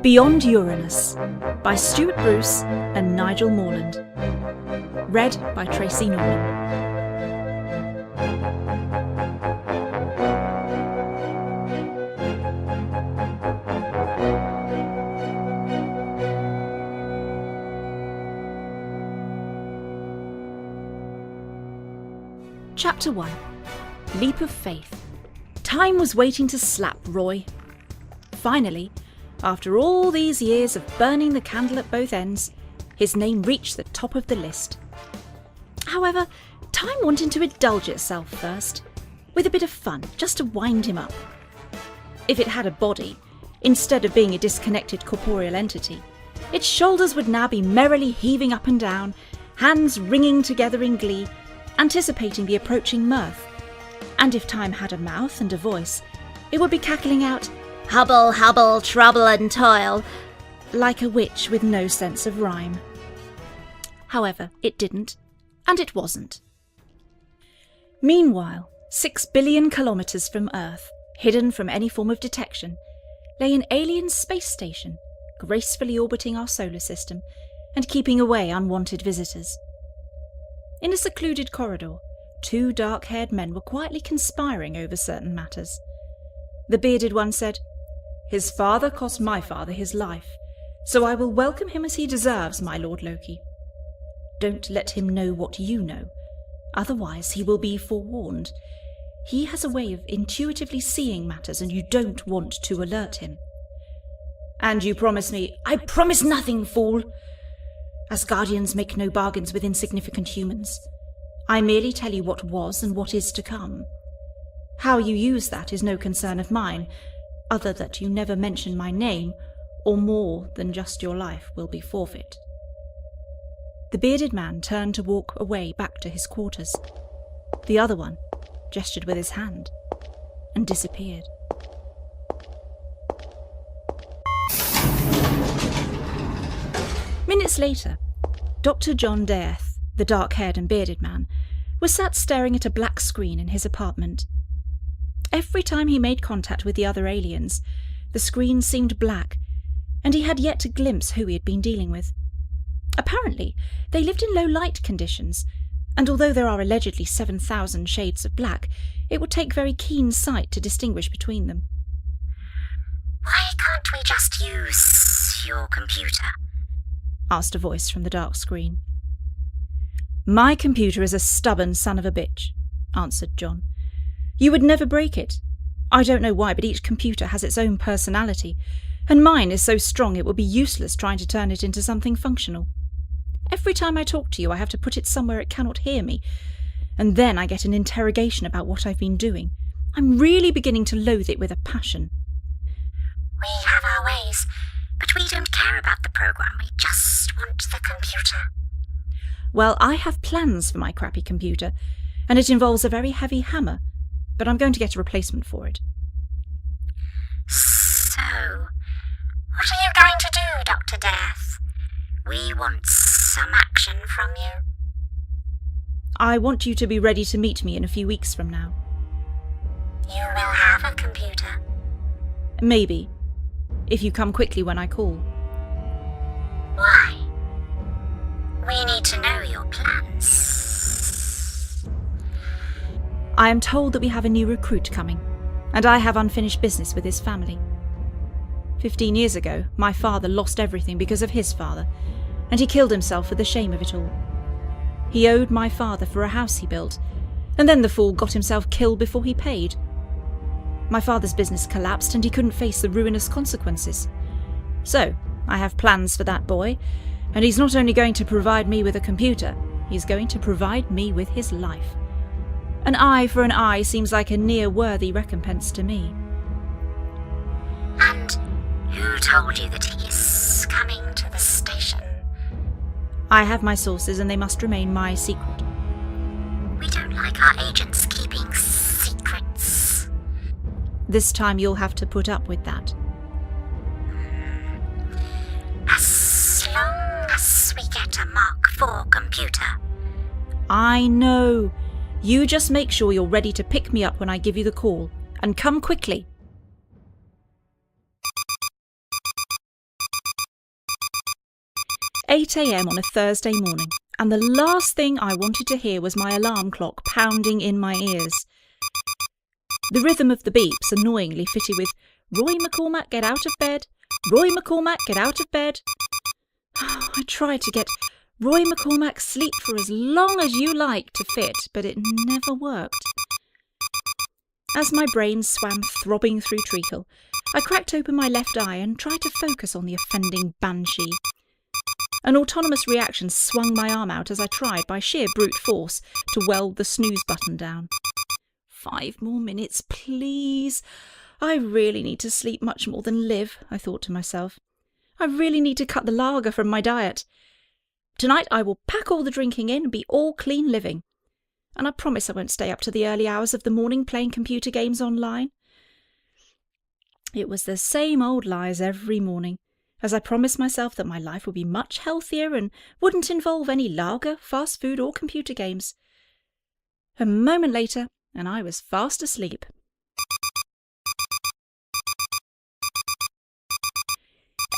Beyond Uranus by Stuart Bruce and Nigel Morland. Read by Tracy Norman. Chapter 1. Leap of Faith. Time was waiting to slap Roy. Finally, after all these years of burning the candle at both ends, his name reached the top of the list. However, Time wanted to indulge itself first, with a bit of fun, just to wind him up. If it had a body, instead of being a disconnected corporeal entity, its shoulders would now be merrily heaving up and down, hands wringing together in glee, anticipating the approaching mirth. And if Time had a mouth and a voice, it would be cackling out, "Hubble, hubble, trouble and toil," like a witch with no sense of rhyme. However, it didn't, and it wasn't. Meanwhile, 6 billion kilometres from Earth, hidden from any form of detection, lay an alien space station, gracefully orbiting our solar system and keeping away unwanted visitors. In a secluded corridor, 2 dark-haired men were quietly conspiring over certain matters. The bearded one said, "His father cost my father his life, so I will welcome him as he deserves, my Lord Loki. Don't let him know what you know, otherwise he will be forewarned. He has a way of intuitively seeing matters, and you don't want to alert him." "And you promise me—" "I promise nothing, fool! Asgardians make no bargains with insignificant humans. I merely tell you what was and what is to come. How you use that is no concern of mine, other that you never mention my name, or more than just your life will be forfeit." The bearded man turned to walk away back to his quarters. The other one gestured with his hand and disappeared. Minutes later, Dr. John Death, the dark-haired and bearded man, was sat staring at a black screen in his apartment. Every time he made contact with the other aliens, the screen seemed black, and he had yet to glimpse who he had been dealing with. Apparently, they lived in low-light conditions, and although there are allegedly 7,000 shades of black, it would take very keen sight to distinguish between them. "Why can't we just use your computer?" asked a voice from the dark screen. "My computer is a stubborn son of a bitch," answered John. "You would never break it. I don't know why, but each computer has its own personality, and mine is so strong it would be useless trying to turn it into something functional. Every time I talk to you, I have to put it somewhere it cannot hear me, and then I get an interrogation about what I've been doing. I'm really beginning to loathe it with a passion." "We have our ways, but we don't care about the program. We just want the computer." "Well, I have plans for my crappy computer, and it involves a very heavy hammer, but I'm going to get a replacement for it." "So, what are you going to do, Dr. Death? We want some action from you." "I want you to be ready to meet me in a few weeks from now." "You will have a computer?" "Maybe, if you come quickly when I call." "Why?" "We need to know your plans." "I am told that we have a new recruit coming, and I have unfinished business with his family. 15 years ago, my father lost everything because of his father, and he killed himself for the shame of it all. He owed my father for a house he built, and then the fool got himself killed before he paid. My father's business collapsed, and he couldn't face the ruinous consequences. So, I have plans for that boy, and he's not only going to provide me with a computer, he's going to provide me with his life. An eye for an eye seems like a near-worthy recompense to me." "And who told you that he is coming to the station?" "I have my sources, and they must remain my secret." "We don't like our agents keeping secrets." "This time you'll have to put up with that." 4 computer. I know. You just make sure you're ready to pick me up when I give you the call. And come quickly. "8 a.m. on a Thursday morning, and the last thing I wanted to hear was my alarm clock pounding in my ears. The rhythm of the beeps annoyingly fitted with, "Roy McCormack, get out of bed. Roy McCormack, get out of bed." I tried to get "Roy McCormack, sleep for as long as you like" to fit, but it never worked. As my brain swam throbbing through treacle, I cracked open my left eye and tried to focus on the offending banshee. An autonomous reaction swung my arm out as I tried, by sheer brute force, to weld the snooze button down. 5 more minutes, please. I really need to sleep much more than live, I thought to myself. I really need to cut the lager from my diet. Tonight I will pack all the drinking in and be all clean living. And I promise I won't stay up to the early hours of the morning playing computer games online. It was the same old lies every morning, as I promised myself that my life would be much healthier and wouldn't involve any lager, fast food or computer games. A moment later, and I was fast asleep.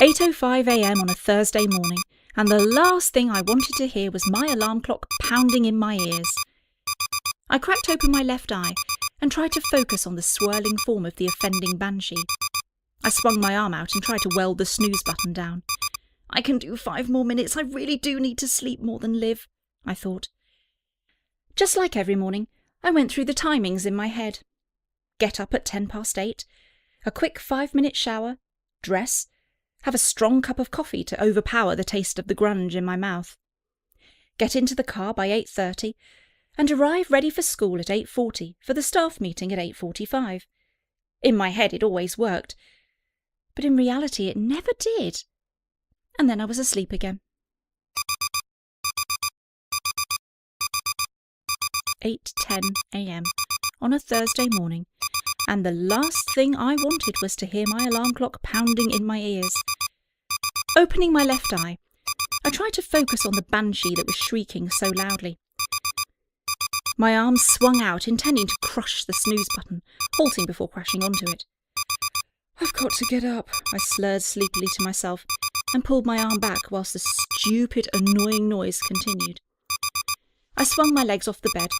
8:05 a.m. on a Thursday morning, and the last thing I wanted to hear was my alarm clock pounding in my ears. I cracked open my left eye and tried to focus on the swirling form of the offending banshee. I swung my arm out and tried to weld the snooze button down. I can do 5 more minutes. I really do need to sleep more than live, I thought. Just like every morning, I went through the timings in my head. Get up at 8:10, a quick 5-minute shower, dress, have a strong cup of coffee to overpower the taste of the grunge in my mouth. Get into the car by 8:30 and arrive ready for school at 8:40 for the staff meeting at 8:45. In my head it always worked, but in reality it never did. And then I was asleep again. 8:10 a.m. on a Thursday morning, and the last thing I wanted was to hear my alarm clock pounding in my ears. Opening my left eye, I tried to focus on the banshee that was shrieking so loudly. My arms swung out, intending to crush the snooze button, halting before crashing onto it. "I've got to get up," I slurred sleepily to myself, and pulled my arm back whilst the stupid, annoying noise continued. I swung my legs off the bed,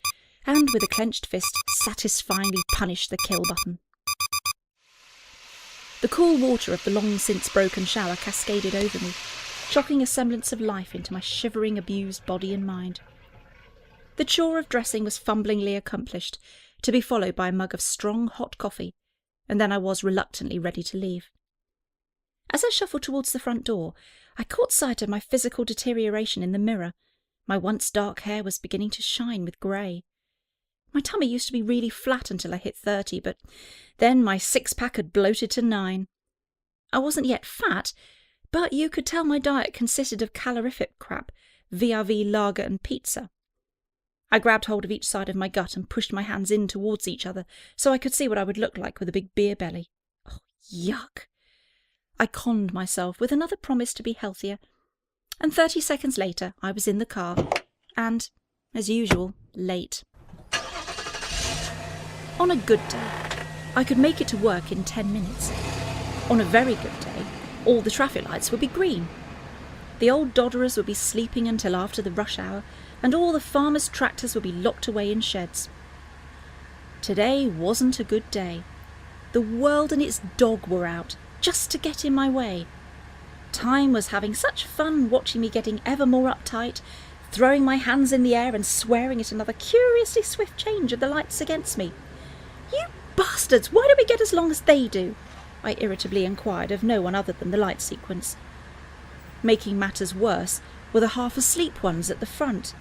and with a clenched fist, satisfyingly punished the kill button. The cool water of the long-since broken shower cascaded over me, shocking a semblance of life into my shivering, abused body and mind. The chore of dressing was fumblingly accomplished, to be followed by a mug of strong, hot coffee, and then I was reluctantly ready to leave. As I shuffled towards the front door, I caught sight of my physical deterioration in the mirror. My once dark hair was beginning to shine with grey. My tummy used to be really flat until I hit 30, but then my 6-pack had bloated to 9. I wasn't yet fat, but you could tell my diet consisted of calorific crap, VRV, lager and pizza. I grabbed hold of each side of my gut and pushed my hands in towards each other so I could see what I would look like with a big beer belly. Oh, yuck! I conned myself with another promise to be healthier, and 30 seconds later I was in the car, and, as usual, late. On a good day, I could make it to work in 10 minutes. On a very good day, all the traffic lights would be green. The old dodderers would be sleeping until after the rush hour, and all the farmers' tractors would be locked away in sheds. Today wasn't a good day. The world and its dog were out, just to get in my way. Time was having such fun watching me getting ever more uptight, throwing my hands in the air and swearing at another curiously swift change of the lights against me. "You bastards, why don't we get as long as they do?" I irritably inquired of no one other than the light sequence. Making matters worse were the half-asleep ones at the front.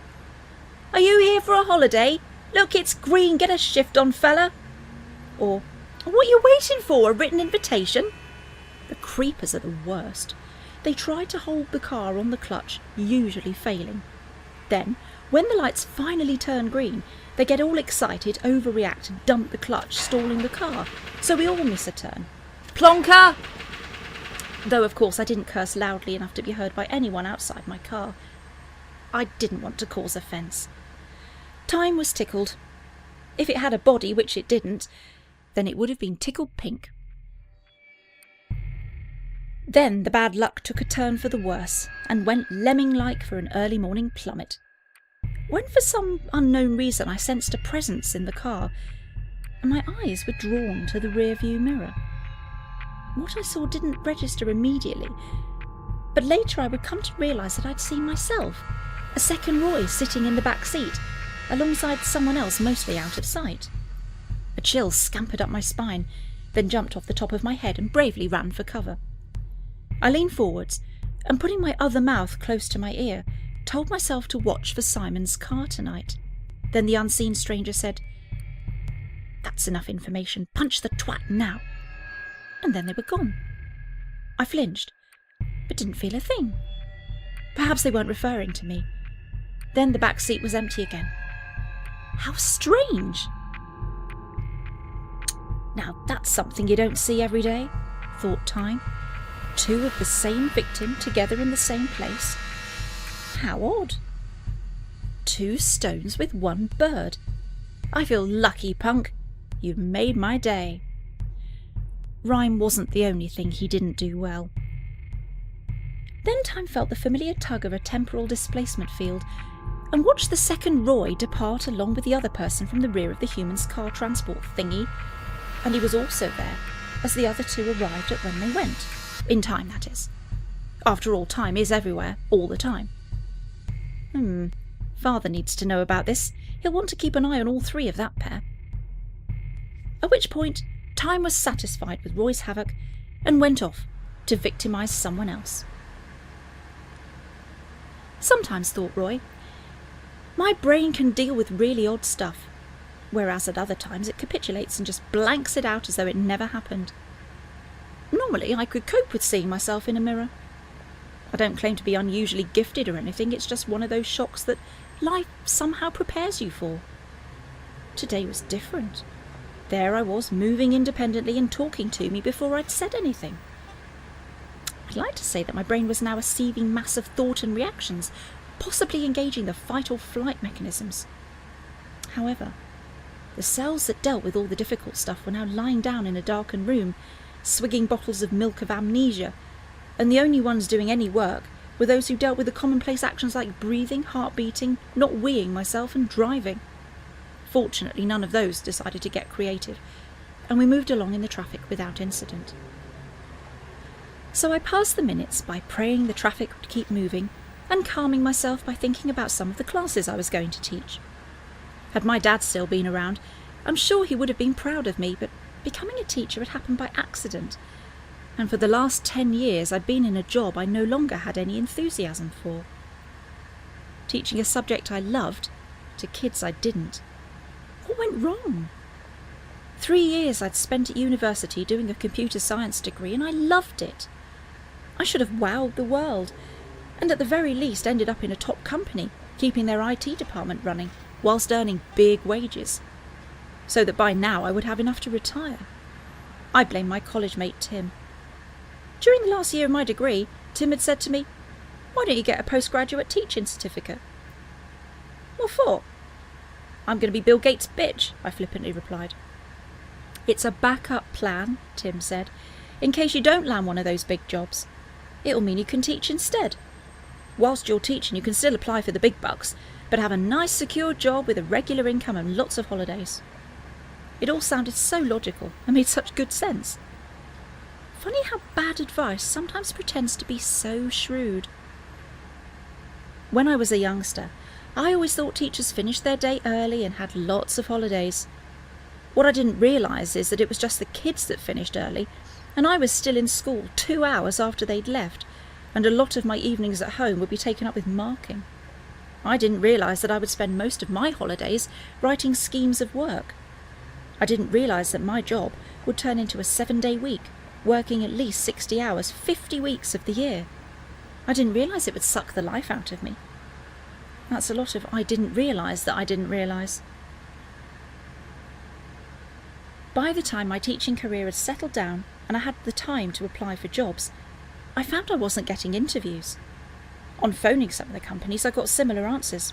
"Are you here for a holiday? Look, it's green, get a shift on, fella!" Or, "What are you waiting for, a written invitation?" The creepers are the worst. They try to hold the car on the clutch, usually failing. Then, when the lights finally turn green, they get all excited, overreact, and dump the clutch, stalling the car, so we all miss a turn. "Plonker!" Though, of course, I didn't curse loudly enough to be heard by anyone outside my car. I didn't want to cause offence. Time was tickled. If it had a body, which it didn't, then it would have been tickled pink. Then the bad luck took a turn for the worse and went lemming-like for an early morning plummet. When for some unknown reason I sensed a presence in the car, and my eyes were drawn to the rear-view mirror. What I saw didn't register immediately, but later I would come to realise that I'd seen myself, a second Roy sitting in the back seat, alongside someone else mostly out of sight. A chill scampered up my spine, then jumped off the top of my head and bravely ran for cover. I leaned forwards and, putting my other mouth close to my ear, told myself to watch for Simon's car tonight. Then the unseen stranger said, "That's enough information. Punch the twat now." And then they were gone. I flinched, but didn't feel a thing. Perhaps they weren't referring to me. Then the back seat was empty again. How strange! Now that's something you don't see every day, thought Time. Two of the same victim together in the same place. How odd. 2 stones with 1 bird. I feel lucky, punk. You've made my day. Rhyme wasn't the only thing he didn't do well. Then Time felt the familiar tug of a temporal displacement field and watched the second Roy depart along with the other person from the rear of the human's car transport thingy, and he was also there as the other 2 arrived at when they went. In time, that is. After all, time is everywhere, all the time. Father needs to know about this. He'll want to keep an eye on all 3 of that pair. At which point, Time was satisfied with Roy's havoc and went off to victimise someone else. Sometimes, thought Roy, my brain can deal with really odd stuff, whereas at other times it capitulates and just blanks it out as though it never happened. Normally, I could cope with seeing myself in a mirror. I don't claim to be unusually gifted or anything, it's just one of those shocks that life somehow prepares you for. Today was different. There I was, moving independently and talking to me before I'd said anything. I'd like to say that my brain was now a seething mass of thought and reactions, possibly engaging the fight or flight mechanisms. However, the cells that dealt with all the difficult stuff were now lying down in a darkened room, swigging bottles of milk of amnesia, and the only ones doing any work were those who dealt with the commonplace actions like breathing, heart beating, not weeing myself, and driving. Fortunately, none of those decided to get creative, and we moved along in the traffic without incident. So I passed the minutes by praying the traffic would keep moving and calming myself by thinking about some of the classes I was going to teach. Had my dad still been around, I'm sure he would have been proud of me, but becoming a teacher had happened by accident, and for the last 10 years I'd been in a job I no longer had any enthusiasm for. Teaching a subject I loved to kids I didn't. What went wrong? 3 years I'd spent at university doing a computer science degree, and I loved it. I should have wowed the world, and at the very least ended up in a top company, keeping their IT department running, whilst earning big wages, so that by now I would have enough to retire. I blame my college mate Tim. During the last year of my degree, Tim had said to me, "Why don't you get a postgraduate teaching certificate?" "What for?" "I'm going to be Bill Gates' bitch," I flippantly replied. "It's a backup plan," Tim said, "in case you don't land one of those big jobs. It'll mean you can teach instead. Whilst you're teaching, you can still apply for the big bucks, but have a nice secure job with a regular income and lots of holidays." It all sounded so logical and made such good sense. Funny how bad advice sometimes pretends to be so shrewd. When I was a youngster, I always thought teachers finished their day early and had lots of holidays. What I didn't realise is that it was just the kids that finished early, and I was still in school 2 hours after they'd left, and a lot of my evenings at home would be taken up with marking. I didn't realise that I would spend most of my holidays writing schemes of work. I didn't realise that my job would turn into a 7-day week, working at least 60 hours, 50 weeks of the year. I didn't realise it would suck the life out of me. That's a lot of I didn't realise that I didn't realise. By the time my teaching career had settled down and I had the time to apply for jobs, I found I wasn't getting interviews. On phoning some of the companies, I got similar answers.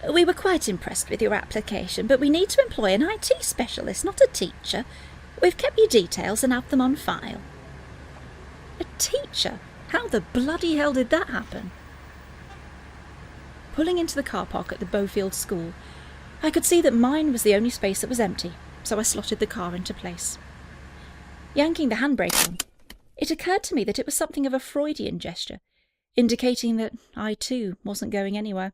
We were quite impressed with your application, but we need to employ an IT specialist, not a teacher. We've kept your details and have them on file. A teacher? How the bloody hell did that happen? Pulling into the car park at the Bowfield School, I could see that mine was the only space that was empty, so I slotted the car into place. Yanking the handbrake on, it occurred to me that it was something of a Freudian gesture, indicating that I too wasn't going anywhere.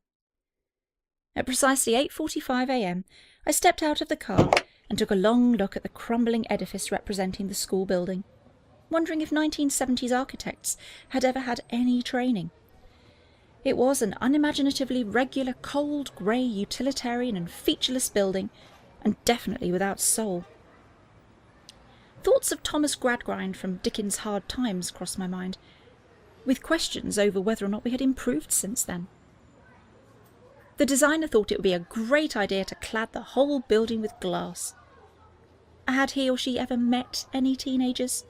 At precisely 8:45 a.m, I stepped out of the car and took a long look at the crumbling edifice representing the school building, wondering if 1970s architects had ever had any training. It was an unimaginatively regular, cold, grey, utilitarian and featureless building, and definitely without soul. Thoughts of Thomas Gradgrind from Dickens' Hard Times crossed my mind, with questions over whether or not we had improved since then. The designer thought it would be a great idea to clad the whole building with glass. Had he or she ever met any teenagers?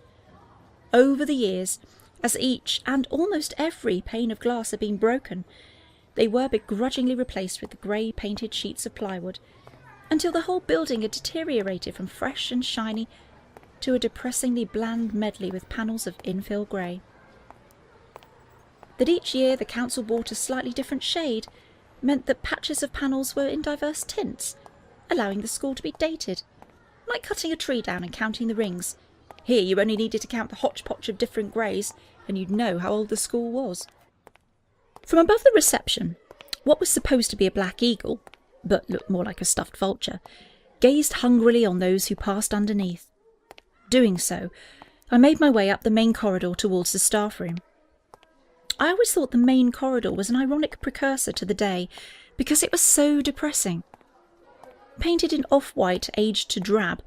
Over the years, as each and almost every pane of glass had been broken, they were begrudgingly replaced with the grey painted sheets of plywood, until the whole building had deteriorated from fresh and shiny to a depressingly bland medley with panels of infill grey. That each year the council bought a slightly different shade meant that patches of panels were in diverse tints, allowing the school to be dated, like cutting a tree down and counting the rings. Here you only needed to count the hodgepodge of different greys, and you'd know how old the school was. From above the reception, what was supposed to be a black eagle, but looked more like a stuffed vulture, gazed hungrily on those who passed underneath. Doing so, I made my way up the main corridor towards the staff room. I always thought the main corridor was an ironic precursor to the day, because it was so depressing. Painted in off-white, aged to drab,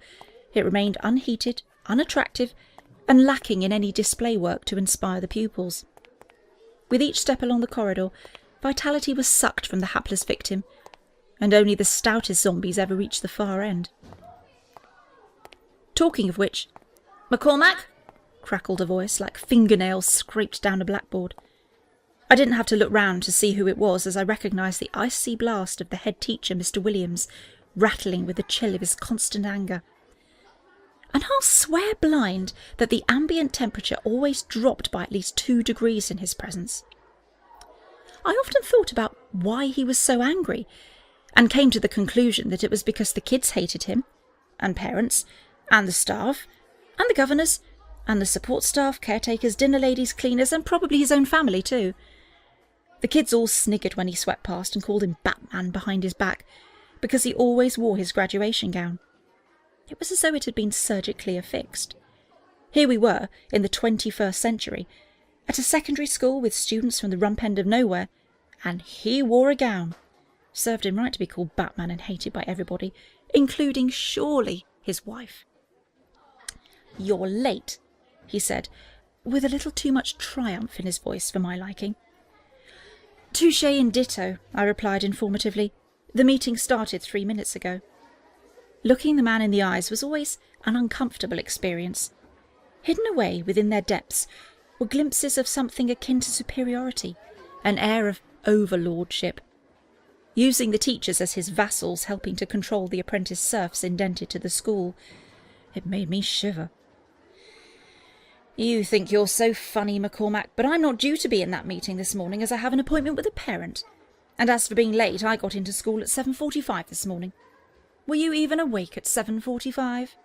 it remained unheated, unattractive, and lacking in any display work to inspire the pupils. With each step along the corridor, vitality was sucked from the hapless victim, and only the stoutest zombies ever reached the far end. Talking of which, "McCormack?" crackled a voice like fingernails scraped down a blackboard. I didn't have to look round to see who it was, as I recognised the icy blast of the head teacher, Mr. Williams, rattling with the chill of his constant anger. And I'll swear blind that the ambient temperature always dropped by at least 2 degrees in his presence. I often thought about why he was so angry, and came to the conclusion that it was because the kids hated him, and parents, and the staff, and the governors, and the support staff, caretakers, dinner ladies, cleaners, and probably his own family too. The kids all sniggered when he swept past and called him Batman behind his back, because he always wore his graduation gown. It was as though it had been surgically affixed. Here we were, in the 21st century, at a secondary school with students from the rump end of nowhere, and he wore a gown. Served him right to be called Batman and hated by everybody, including, surely, his wife. "You're late," he said, with a little too much triumph in his voice for my liking. "Touche and ditto," I replied informatively. "The meeting started 3 minutes ago." Looking the man in the eyes was always an uncomfortable experience. Hidden away within their depths were glimpses of something akin to superiority, an air of overlordship. Using the teachers as his vassals, helping to control the apprentice serfs indented to the school. It made me shiver. "You think you're so funny, McCormack, but I'm not due to be in that meeting this morning, as I have an appointment with a parent. And as for being late, I got into school at 7:45 this morning. Were you even awake at 7:45?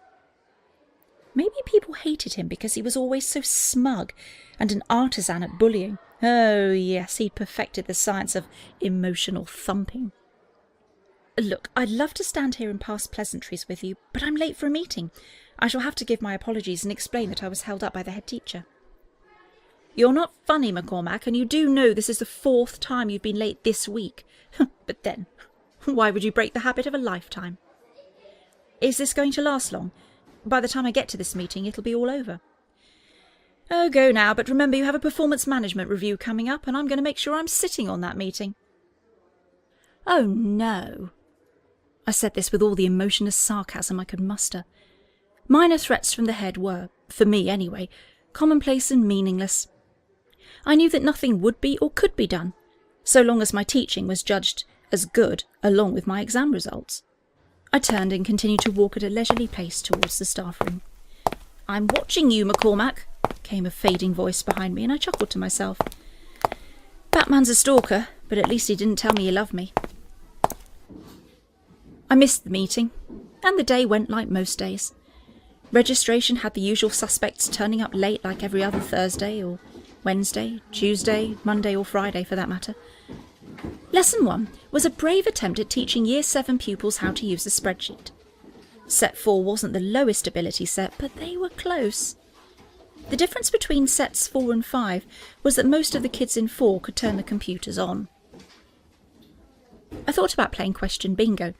Maybe people hated him because he was always so smug and an artisan at bullying. Oh yes, he'd perfected the science of emotional thumping. "Look, I'd love to stand here and pass pleasantries with you, but I'm late for a meeting. I shall have to give my apologies and explain that I was held up by the head teacher." "You're not funny, McCormack, and you do know this is the 4th time you've been late this week. But then, why would you break the habit of a lifetime?" "Is this going to last long? By the time I get to this meeting, it'll be all over." "Oh, go now, but remember you have a performance management review coming up, and I'm going to make sure I'm sitting on that meeting." "Oh, no." I said this with all the emotionless sarcasm I could muster. Minor threats from the head were, for me anyway, commonplace and meaningless. I knew that nothing would be or could be done, so long as my teaching was judged as good along with my exam results. I turned and continued to walk at a leisurely pace towards the staff room. "I'm watching you, McCormack," came a fading voice behind me, and I chuckled to myself. Batman's a stalker, but at least he didn't tell me he loved me. I missed the meeting, and the day went like most days. Registration had the usual suspects turning up late like every other Thursday or Wednesday, Tuesday, Monday or Friday for that matter. Lesson 1 was a brave attempt at teaching Year 7 pupils how to use a spreadsheet. Set 4 wasn't the lowest ability set, but they were close. The difference between sets 4 and 5 was that most of the kids in 4 could turn the computers on. I thought about playing question bingo.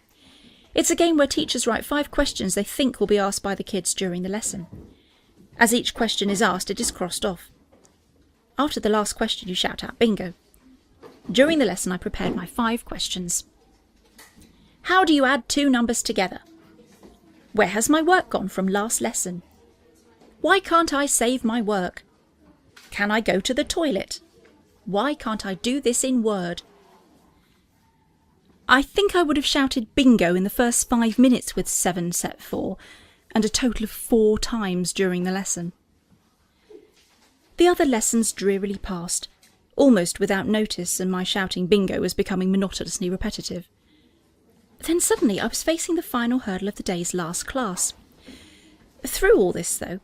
It's a game where teachers write 5 questions they think will be asked by the kids during the lesson. As each question is asked, it is crossed off. After the last question, you shout out bingo. During the lesson, I prepared my 5 questions. How do you add 2 numbers together? Where has my work gone from last lesson? Why can't I save my work? Can I go to the toilet? Why can't I do this in Word? I think I would have shouted bingo in the first 5 minutes with 7 set 4, and a total of 4 times during the lesson. The other lessons drearily passed, almost without notice, and my shouting bingo was becoming monotonously repetitive. Then suddenly I was facing the final hurdle of the day's last class. Through all this, though,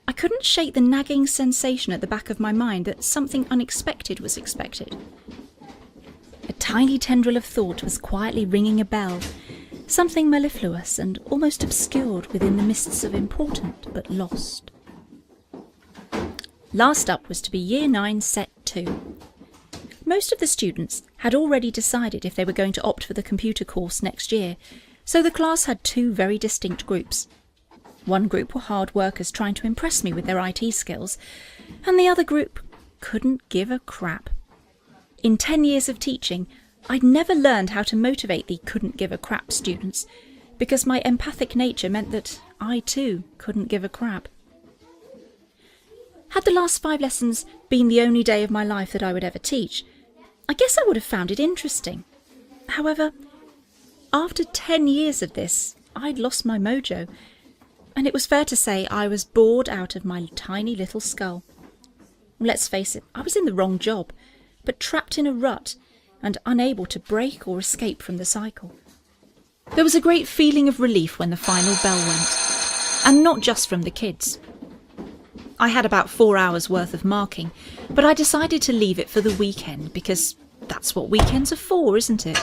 I couldn't shake the nagging sensation at the back of my mind that something unexpected was expected. A tiny tendril of thought was quietly ringing a bell, something mellifluous and almost obscured within the mists of important but lost. Last up was to be Year 9 Set 2. Most of the students had already decided if they were going to opt for the computer course next year, so the class had 2 very distinct groups. One group were hard workers trying to impress me with their IT skills, and the other group couldn't give a crap. In 10 years of teaching, I'd never learned how to motivate the couldn't give a crap students, because my empathic nature meant that I too couldn't give a crap. Had the last 5 lessons been the only day of my life that I would ever teach, I guess I would have found it interesting. However, after 10 years of this, I'd lost my mojo, and it was fair to say I was bored out of my tiny little skull. Let's face it, I was in the wrong job, but trapped in a rut and unable to break or escape from the cycle. There was a great feeling of relief when the final bell went, and not just from the kids. I had about 4 hours worth of marking, but I decided to leave it for the weekend because that's what weekends are for, isn't it?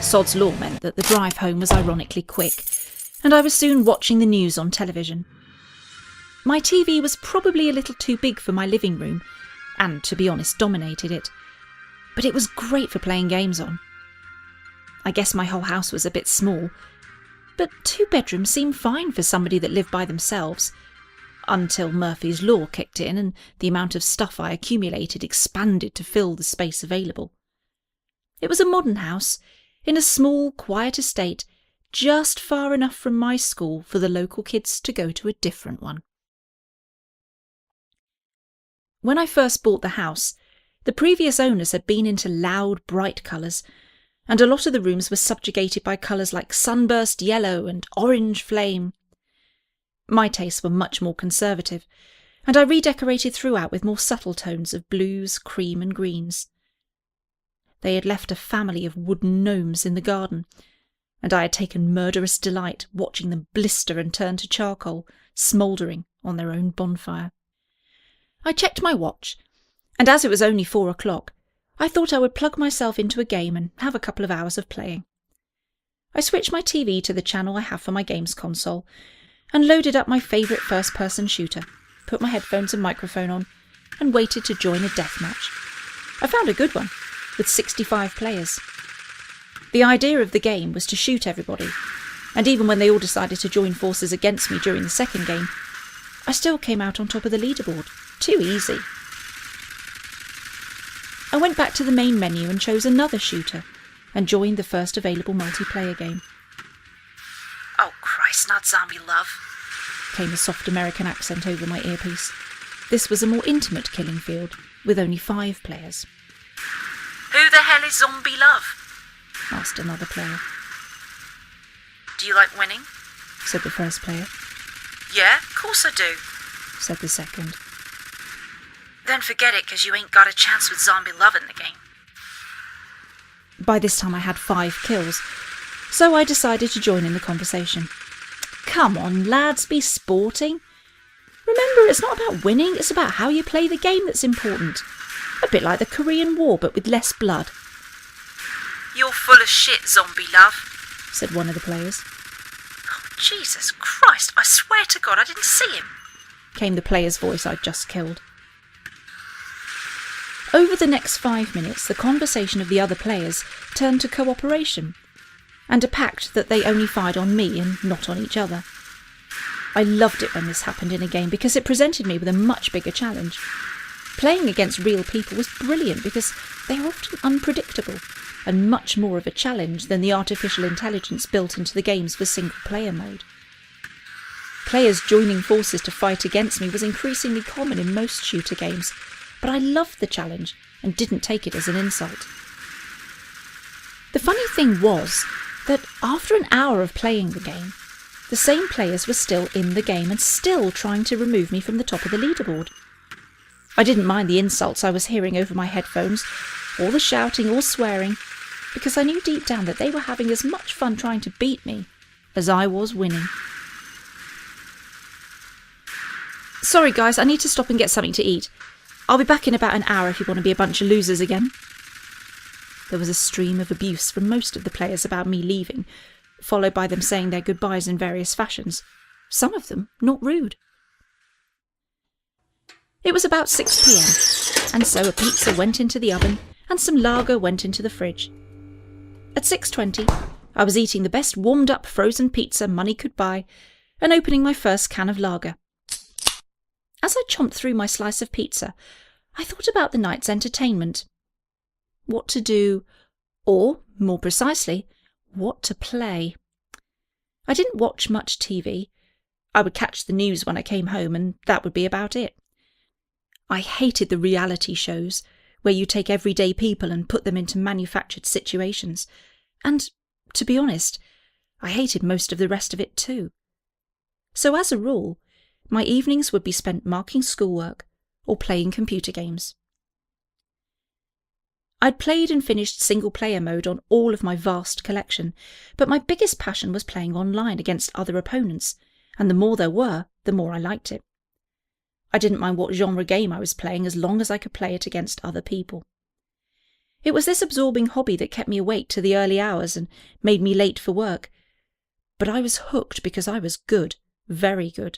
Sod's law meant that the drive home was ironically quick, and I was soon watching the news on television. My TV was probably a little too big for my living room, and to be honest, dominated it, but it was great for playing games on. I guess my whole house was a bit small, but 2 bedrooms seemed fine for somebody that lived by themselves, until Murphy's Law kicked in and the amount of stuff I accumulated expanded to fill the space available. It was a modern house, in a small, quiet estate, just far enough from my school for the local kids to go to a different one. When I first bought the house, the previous owners had been into loud, bright colours, and a lot of the rooms were subjugated by colours like sunburst yellow and orange flame. My tastes were much more conservative, and I redecorated throughout with more subtle tones of blues, cream and greens. They had left a family of wooden gnomes in the garden, and I had taken murderous delight watching them blister and turn to charcoal, smouldering on their own bonfire. I checked my watch, and as it was only 4 o'clock, I thought I would plug myself into a game and have a couple of hours of playing. I switched my TV to the channel I have for my games console, and loaded up my favourite first-person shooter, put my headphones and microphone on, and waited to join a deathmatch. I found a good one, with 65 players. The idea of the game was to shoot everybody, and even when they all decided to join forces against me during the second game, I still came out on top of the leaderboard. Too easy. I went back to the main menu and chose another shooter, and joined the first available multiplayer game. "Oh Christ, not zombie love," came a soft American accent over my earpiece. This was a more intimate killing field, with only 5 players. "Who the hell is Zombie Love?" asked another player. "Do you like winning?" said the first player. "Yeah, of course I do." said the second. "Then forget it, 'cause you ain't got a chance with Zombie Love in the game." By this time I had 5 kills, so I decided to join in the conversation. Come on, lads, be sporting. Remember, it's not about winning, it's about how you play the game that's important. A bit like the Korean War, but with less blood. "You're full of shit, Zombie Love," said one of the players. "Oh, Jesus Christ, I swear to God I didn't see him," came the player's voice I'd just killed. Over the next 5 minutes, the conversation of the other players turned to cooperation, and a pact that they only fired on me and not on each other. I loved it when this happened in a game because it presented me with a much bigger challenge. Playing against real people was brilliant because they are often unpredictable and much more of a challenge than the artificial intelligence built into the games for single-player mode. Players joining forces to fight against me was increasingly common in most shooter games, but I loved the challenge and didn't take it as an insult. The funny thing was that after an hour of playing the game, the same players were still in the game and still trying to remove me from the top of the leaderboard. I didn't mind the insults I was hearing over my headphones, or the shouting or swearing, because I knew deep down that they were having as much fun trying to beat me as I was winning. "Sorry guys, I need to stop and get something to eat. I'll be back in about an hour if you want to be a bunch of losers again." There was a stream of abuse from most of the players about me leaving, followed by them saying their goodbyes in various fashions, some of them not rude. It was about 6 p.m, and so a pizza went into the oven and some lager went into the fridge. At 6:20, I was eating the best warmed-up frozen pizza money could buy and opening my first can of lager. As I chomped through my slice of pizza, I thought about the night's entertainment. What to do, or, more precisely, what to play. I didn't watch much TV. I would catch the news when I came home, and that would be about it. I hated the reality shows, where you take everyday people and put them into manufactured situations. And, to be honest, I hated most of the rest of it too. So as a rule, my evenings would be spent marking schoolwork or playing computer games. I'd played and finished single-player mode on all of my vast collection, but my biggest passion was playing online against other opponents, and the more there were, the more I liked it. I didn't mind what genre game I was playing as long as I could play it against other people. It was this absorbing hobby that kept me awake to the early hours and made me late for work, but I was hooked because I was good, very good.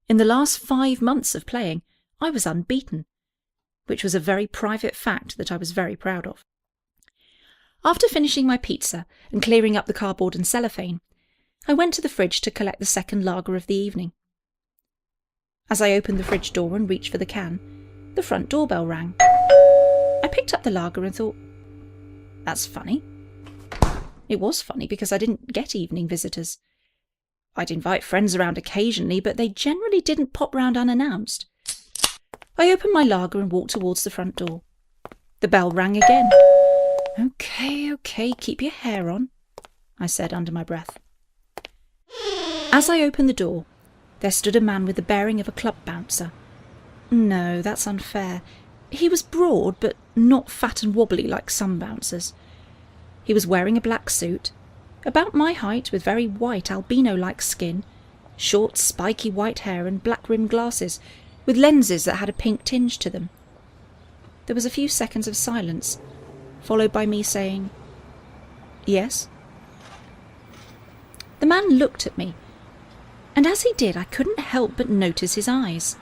In the last 5 months of playing, I was unbeaten, which was a very private fact that I was very proud of. After finishing my pizza and clearing up the cardboard and cellophane, I went to the fridge to collect the second lager of the evening. As I opened the fridge door and reached for the can, the front doorbell rang. I picked up the lager and thought, that's funny. It was funny because I didn't get evening visitors. I'd invite friends around occasionally, but they generally didn't pop round unannounced. I opened my lager and walked towards the front door. The bell rang again. Okay, keep your hair on, I said under my breath. As I opened the door, there stood a man with the bearing of a club bouncer. No, that's unfair. He was broad, but not fat and wobbly like some bouncers. He was wearing a black suit, about my height with very white albino-like skin, short spiky white hair and black-rimmed glasses, with lenses that had a pink tinge to them. There was a few seconds of silence, followed by me saying, "Yes?" The man looked at me, and as he did I couldn't help but notice his eyes.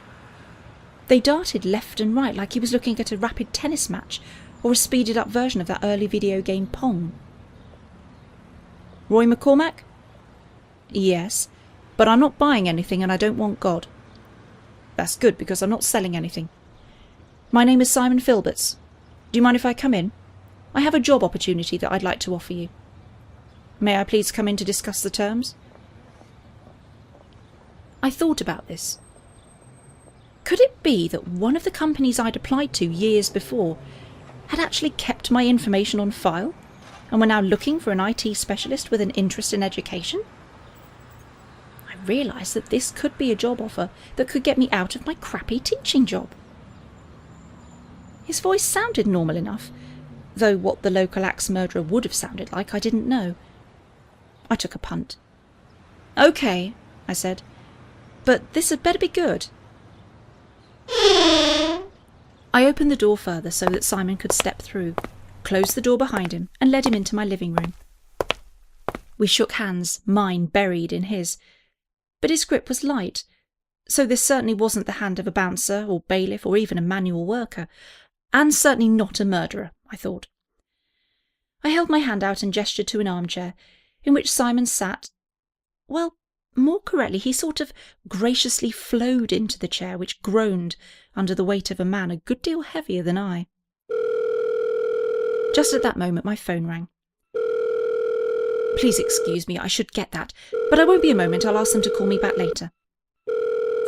They darted left and right like he was looking at a rapid tennis match or a speeded-up version of that early video game Pong. "Roy McCormack?" "Yes, but I'm not buying anything and I don't want God." "That's good because I'm not selling anything." "My name is Simon Filberts. Do you mind if I come in? I have a job opportunity that I'd like to offer you." "May I please come in to discuss the terms?" I thought about this. Could it be that one of the companies I'd applied to years before had actually kept my information on file and were now looking for an IT specialist with an interest in education? I realised that this could be a job offer that could get me out of my crappy teaching job. His voice sounded normal enough, though what the local axe murderer would have sounded like I didn't know. I took a punt. "Okay," I said, "but this had better be good." I opened the door further so that Simon could step through, closed the door behind him, and led him into my living room. We shook hands, mine buried in his, but his grip was light, so this certainly wasn't the hand of a bouncer or bailiff or even a manual worker, and certainly not a murderer, I thought. I held my hand out and gestured to an armchair, in which Simon sat. Well, more correctly, he sort of graciously flowed into the chair, which groaned under the weight of a man a good deal heavier than I. Just at that moment my phone rang. "Please excuse me, I should get that, but I won't be a moment. I'll ask them to call me back later."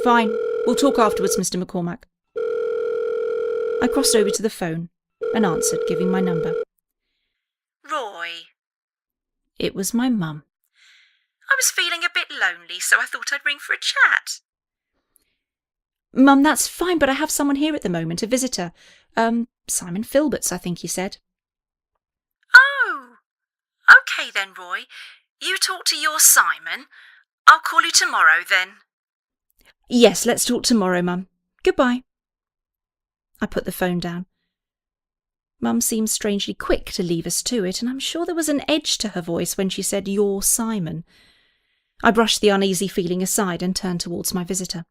"Fine, we'll talk afterwards, Mr. McCormack." I crossed over to the phone and answered, giving my number. Roy. It was my mum. I was feeling a bit lonely, so I thought I'd ring for a chat. "Mum, that's fine, but I have someone here at the moment, a visitor. Simon Filberts, I think he said." Oh, okay then, Roy. You talk to your Simon. I'll call you tomorrow then. "Yes, let's talk tomorrow, Mum. Goodbye." I put the phone down. Mum seemed strangely quick to leave us to it, and I'm sure there was an edge to her voice when she said "your Simon." I brushed the uneasy feeling aside and turned towards my visitor.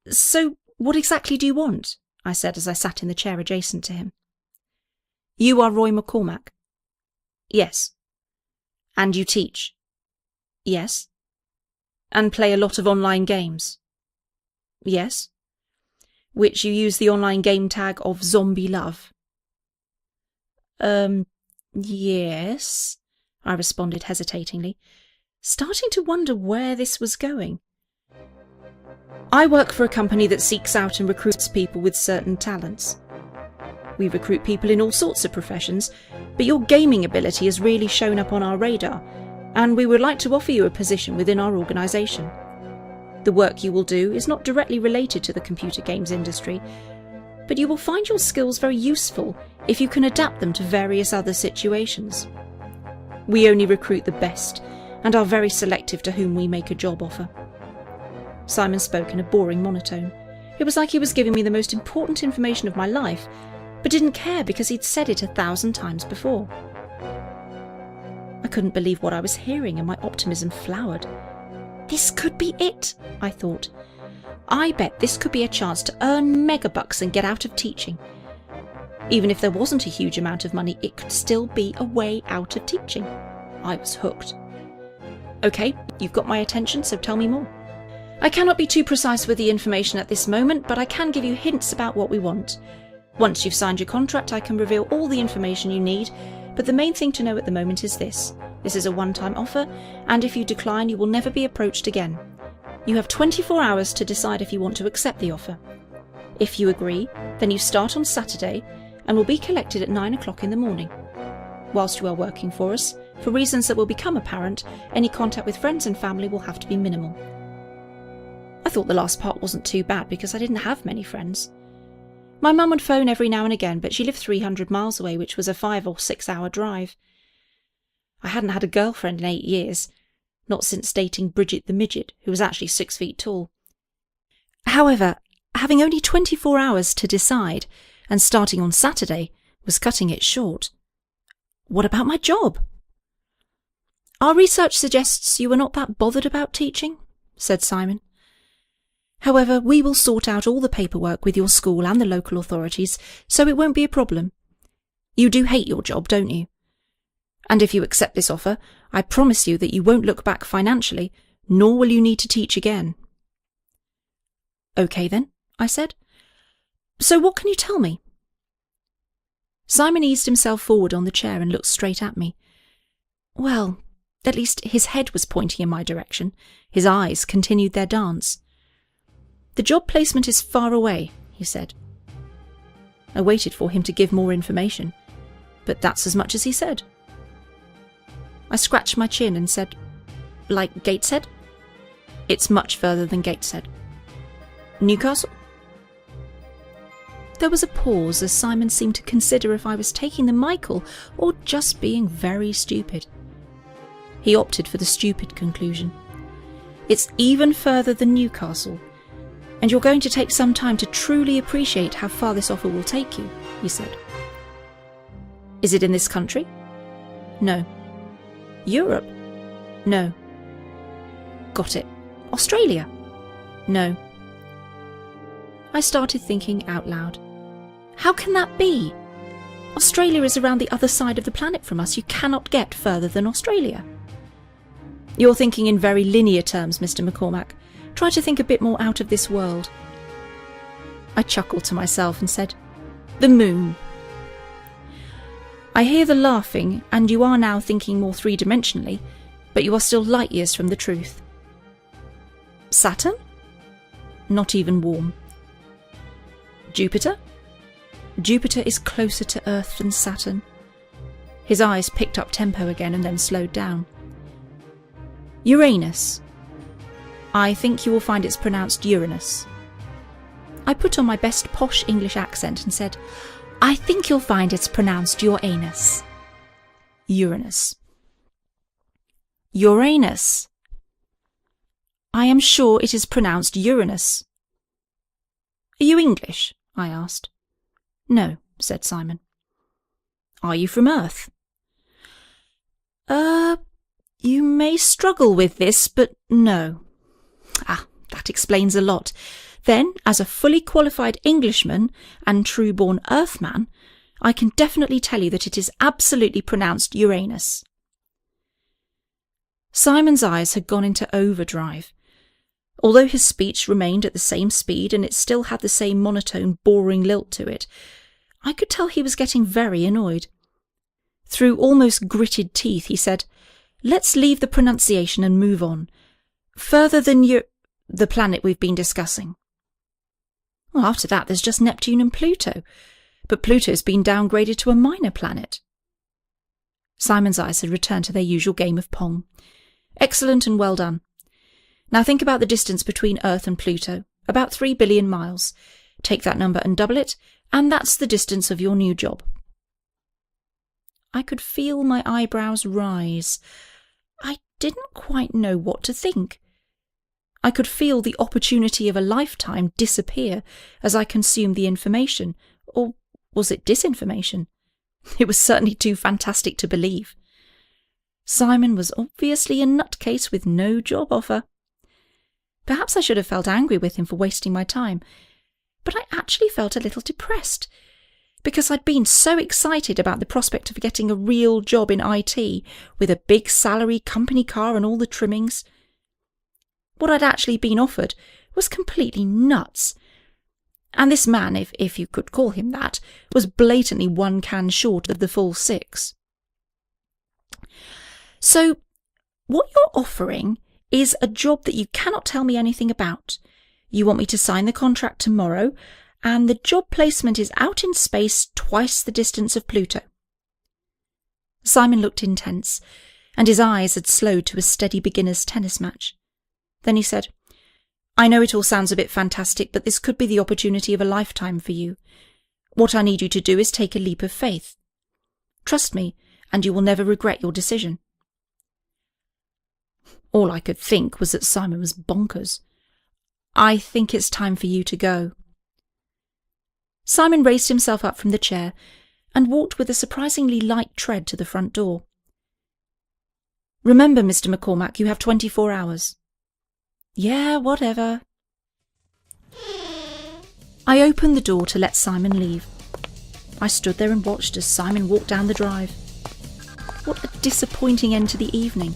"So, what exactly do you want?" I said as I sat in the chair adjacent to him. "You are Roy McCormack?" "Yes." "And you teach?" "Yes." "And play a lot of online games?" "Yes." "Which you use the online game tag of Zombie Love?" Yes," I responded hesitatingly, starting to wonder where this was going. "I work for a company that seeks out and recruits people with certain talents. We recruit people in all sorts of professions, but your gaming ability has really shown up on our radar, and we would like to offer you a position within our organisation. The work you will do is not directly related to the computer games industry, but you will find your skills very useful if you can adapt them to various other situations. We only recruit the best, and are very selective to whom we make a job offer." Simon spoke in a boring monotone. It was like he was giving me the most important information of my life, but didn't care because he'd said it 1,000 times before. I couldn't believe what I was hearing, and my optimism flowered. This could be it, I thought. I bet this could be a chance to earn megabucks and get out of teaching. Even if there wasn't a huge amount of money, it could still be a way out of teaching. I was hooked. "Okay, you've got my attention, so tell me more." "I cannot be too precise with the information at this moment, but I can give you hints about what we want. Once you've signed your contract, I can reveal all the information you need, but the main thing to know at the moment is this. This is a one-time offer, and if you decline, you will never be approached again. You have 24 hours to decide if you want to accept the offer. If you agree, then you start on Saturday and will be collected at 9 o'clock in the morning. Whilst you are working for us, for reasons that will become apparent, any contact with friends and family will have to be minimal." I thought the last part wasn't too bad because I didn't have many friends. My mum would phone every now and again, but she lived 300 miles away, which was a 5 or 6 hour drive. I hadn't had a girlfriend in 8 years, not since dating Bridget the Midget, who was actually 6 feet tall. However, having only 24 hours to decide, and starting on Saturday, was cutting it short. What about my job? "Our research suggests you are not that bothered about teaching," said Simon. "However, we will sort out all the paperwork with your school and the local authorities, so it won't be a problem. You do hate your job, don't you? And if you accept this offer, I promise you that you won't look back financially, nor will you need to teach again." "Okay then," I said. "So what can you tell me?" Simon eased himself forward on the chair and looked straight at me. Well, at least his head was pointing in my direction. His eyes continued their dance. The job placement is far away, he said. I waited for him to give more information, but that's as much as he said. I scratched my chin and said, like Gateshead? It's much further than Gateshead. Newcastle? There was a pause as Simon seemed to consider if I was taking the Michael or just being very stupid. He opted for the stupid conclusion. It's even further than Newcastle, and you're going to take some time to truly appreciate how far this offer will take you, he said. Is it in this country? No. Europe? No. Got it. Australia? No. I started thinking out loud. How can that be? Australia is around the other side of the planet from us. You cannot get further than Australia. You're thinking in very linear terms, Mr. McCormack. Try to think a bit more out of this world. I chuckled to myself and said, the moon. I hear the laughing, and you are now thinking more three-dimensionally, but you are still light years from the truth. Saturn? Not even warm. Jupiter? Jupiter is closer to Earth than Saturn. His eyes picked up tempo again and then slowed down. Uranus. I think you will find it's pronounced Uranus. I put on my best posh English accent and said, I think you'll find it's pronounced your anus. Uranus. Uranus. I am sure it is pronounced Uranus. Are you English? I asked. No, said Simon. Are you from Earth? You may struggle with this, but no. Ah, that explains a lot. Then, as a fully qualified Englishman and true-born Earthman, I can definitely tell you that it is absolutely pronounced Uranus. Simon's eyes had gone into overdrive. Although his speech remained at the same speed and it still had the same monotone, boring lilt to it, I could tell he was getting very annoyed. Through almost gritted teeth, he said, Let's leave the pronunciation and move on. Further than the planet we've been discussing. Well, after that, there's just Neptune and Pluto. But Pluto's been downgraded to a minor planet. Simon's eyes had returned to their usual game of Pong. Excellent and well done. Now think about the distance between Earth and Pluto. About 3 billion miles. Take that number and double it, and that's the distance of your new job. I could feel my eyebrows rise. I didn't quite know what to think. I could feel the opportunity of a lifetime disappear as I consumed the information. Or was it disinformation? It was certainly too fantastic to believe. Simon was obviously a nutcase with no job offer. Perhaps I should have felt angry with him for wasting my time, but I actually felt a little depressed, because I'd been so excited about the prospect of getting a real job in IT, with a big salary, company car and all the trimmings. What I'd actually been offered was completely nuts. And this man, if you could call him that, was blatantly one can short of the full 6. So, what you're offering is a job that you cannot tell me anything about. You want me to sign the contract tomorrow, and the job placement is out in space twice the distance of Pluto. Simon looked intense, and his eyes had slowed to a steady beginner's tennis match. Then he said, I know it all sounds a bit fantastic, but this could be the opportunity of a lifetime for you. What I need you to do is take a leap of faith. Trust me, and you will never regret your decision. All I could think was that Simon was bonkers. I think it's time for you to go. Simon raised himself up from the chair and walked with a surprisingly light tread to the front door. Remember, Mr. McCormack, you have 24 hours. Yeah, whatever. I opened the door to let Simon leave. I stood there and watched as Simon walked down the drive. What a disappointing end to the evening.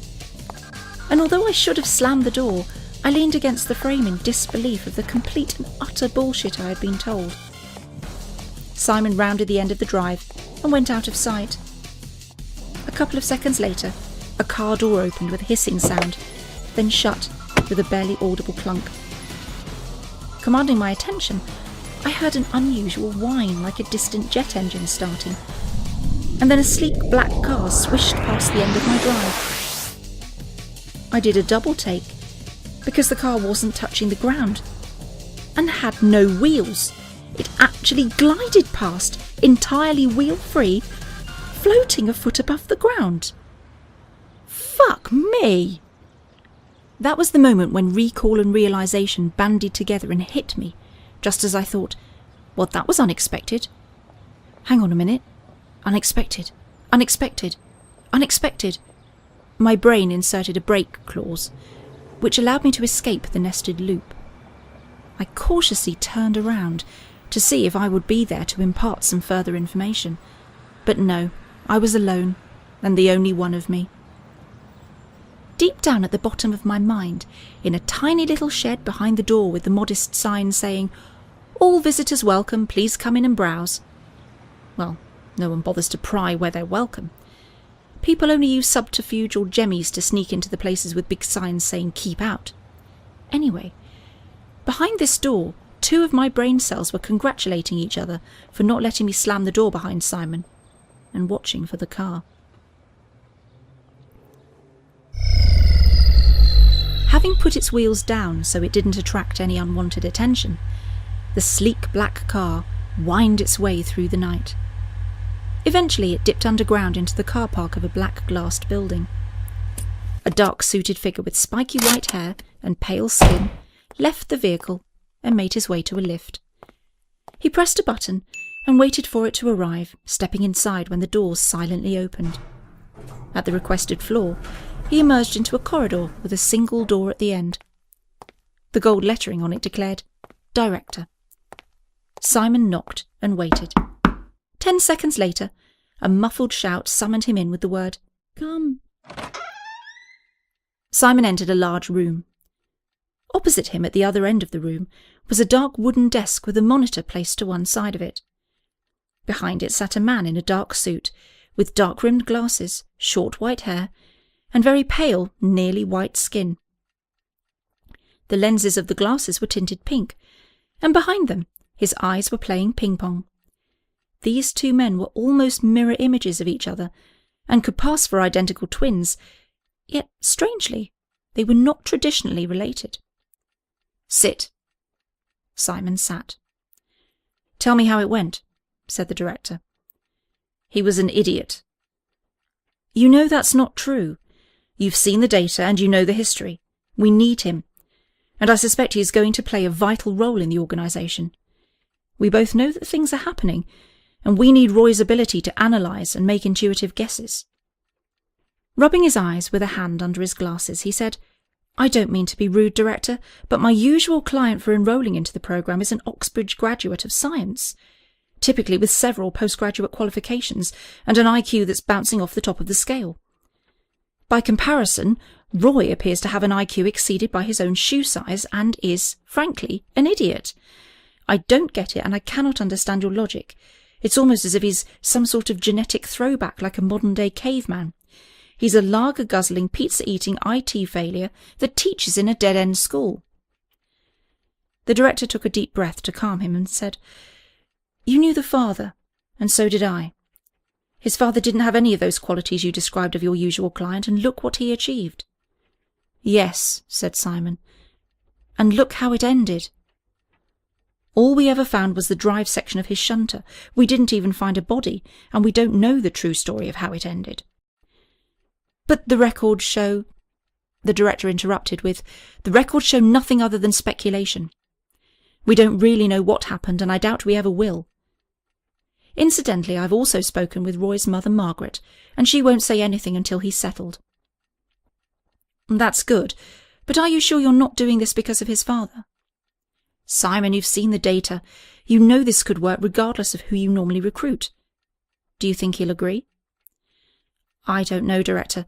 And although I should have slammed the door, I leaned against the frame in disbelief of the complete and utter bullshit I had been told. Simon rounded the end of the drive and went out of sight. A couple of seconds later, a car door opened with a hissing sound, then shut with a barely audible clunk. commanding my attention, I heard an unusual whine like a distant jet engine starting, and then a sleek black car swished past the end of my drive. I did a double take, because the car wasn't touching the ground, and had no wheels. It actually glided past, entirely wheel-free, floating a foot above the ground. Fuck me! That was the moment when recall and realisation bandied together and hit me, just as I thought, well, that was unexpected. Hang on a minute. Unexpected. Unexpected. Unexpected. My brain inserted a brake clause, which allowed me to escape the nested loop. I cautiously turned around to see if I would be there to impart some further information. But no, I was alone, and the only one of me. Deep down at the bottom of my mind, in a tiny little shed behind the door with the modest sign saying, "All visitors welcome, please come in and browse." Well, no one bothers to pry where they're welcome. People only use subterfuge or jemmies to sneak into the places with big signs saying "keep out." Anyway, behind this door, 2 of my brain cells were congratulating each other for not letting me slam the door behind Simon, and watching for the car. Having put its wheels down so it didn't attract any unwanted attention, the sleek black car whined its way through the night. Eventually it dipped underground into the car park of a black-glassed building. A dark-suited figure with spiky white hair and pale skin left the vehicle and made his way to a lift. He pressed a button and waited for it to arrive, stepping inside when the doors silently opened. At the requested floor, he emerged into a corridor with a single door at the end. The gold lettering on it declared, "Director." Simon knocked and waited. 10 seconds later, a muffled shout summoned him in with the word, "Come." Simon entered a large room. Opposite him, at the other end of the room, was a dark wooden desk with a monitor placed to one side of it. Behind it sat a man in a dark suit, with dark-rimmed glasses, short white hair, and very pale, nearly white skin. The lenses of the glasses were tinted pink, and behind them his eyes were playing ping-pong. These 2 men were almost mirror images of each other, and could pass for identical twins, yet, strangely, they were not traditionally related. "Sit." Simon sat. "Tell me how it went," said the director. "He was an idiot." "You know that's not true. You've seen the data and you know the history. We need him. And I suspect he is going to play a vital role in the organisation. We both know that things are happening, and we need Roy's ability to analyse and make intuitive guesses." Rubbing his eyes with a hand under his glasses, he said, "I don't mean to be rude, Director, but my usual client for enrolling into the programme is an Oxbridge graduate of science, typically with several postgraduate qualifications and an IQ that's bouncing off the top of the scale. By comparison, Roy appears to have an IQ exceeded by his own shoe size and is, frankly, an idiot. I don't get it, and I cannot understand your logic. It's almost as if he's some sort of genetic throwback like a modern-day caveman. He's a lager-guzzling, pizza-eating IT failure that teaches in a dead-end school." The director took a deep breath to calm him and said, "You knew the father, and so did I. His father didn't have any of those qualities you described of your usual client, and look what he achieved." "Yes," said Simon, "and look how it ended. All we ever found was the drive section of his shunter. We didn't even find a body, and we don't know the true story of how it ended." "But the records show—" The director interrupted with, "The records show nothing other than speculation. We don't really know what happened, and I doubt we ever will. Incidentally, I've also spoken with Roy's mother, Margaret, and she won't say anything until he's settled." "That's good, but are you sure you're not doing this because of his father?" "Simon, you've seen the data. You know this could work regardless of who you normally recruit. Do you think he'll agree?" "I don't know, Director.